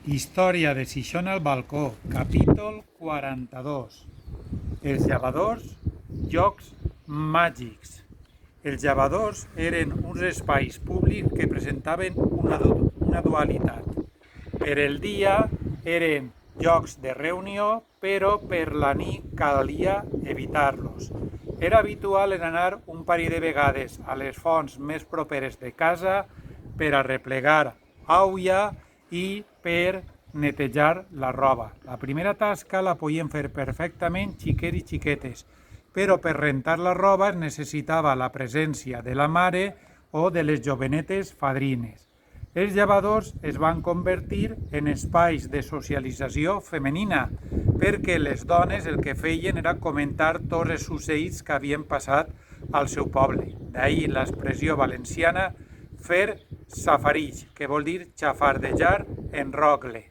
Història de Xixona al balcó, capítol 42. Els llavadors, jocs màgics. Els llavadors eren uns espais públics que presentaven una dualitat. Per el dia eren llocs de reunió, però per la nit calia evitar-los. Era habitual en anar un parell de vegades a les fonts més properes de casa per arreplegar aigua i per netejar la roba. La primera tasca la podien fer perfectament xiquets i xiquetes, però per rentar la roba es necessitava la presència de la mare o de les jovenetes fadrines. Els llavadors es van convertir en espais de socialització femenina, perquè les dones el que feien era comentar tots els succeïts que havien passat al seu poble. D'ahir l'expressió valenciana fer safarich, que vol dir xafardejar en rogle.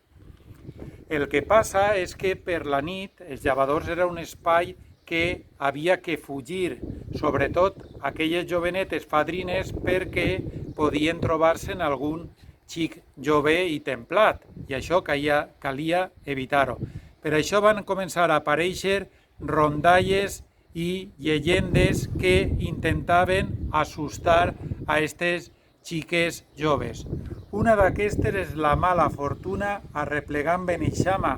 El que passa és que per la nit els llavadors era un espai que havia que fugir, sobretot aquelles jovenetes fadrines, perquè podien trobar-se en algun xic jove i templat, i això calia evitar-ho. Per això van començar a aparèixer rondalles i llegendes que intentaven assustar a aquestes xiques joves. Una d'aquestes és la mala fortuna arreplegant Beneixama,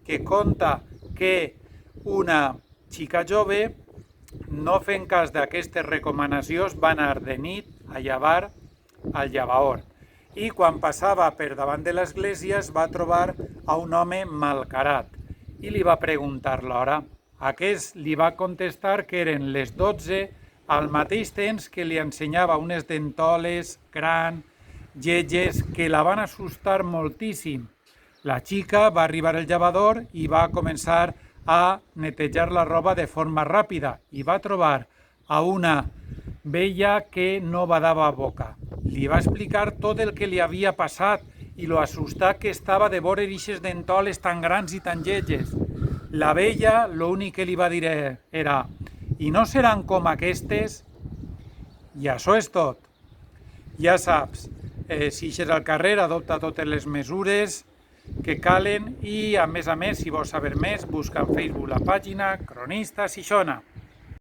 que conta que una xica jove, no fent cas d'aquestes recomanacions, va anar de nit a llevar al llavaor. I quan passava per davant de l'església es va trobar a un home malcarat i li va preguntar l'hora. Aquest li va contestar que eren les 12, al mateix temps que li ensenyava unes dentoles grans, lletges, que la van assustar moltíssim. La xica va arribar al llavador i va començar a netejar la roba de forma ràpida i va trobar a una vella que no badava boca. Li va explicar tot el que li havia passat i lo assustat que estava de veure aquestes dentoles tan grans i tan lletges. La vella l'únic que li va dir era: «I no seran com aquestes?» I això és tot. Ja saps, si eixes al carrer, adopta totes les mesures que calen i, a més, si vols saber més, busca en Facebook la pàgina Cronista Xixona.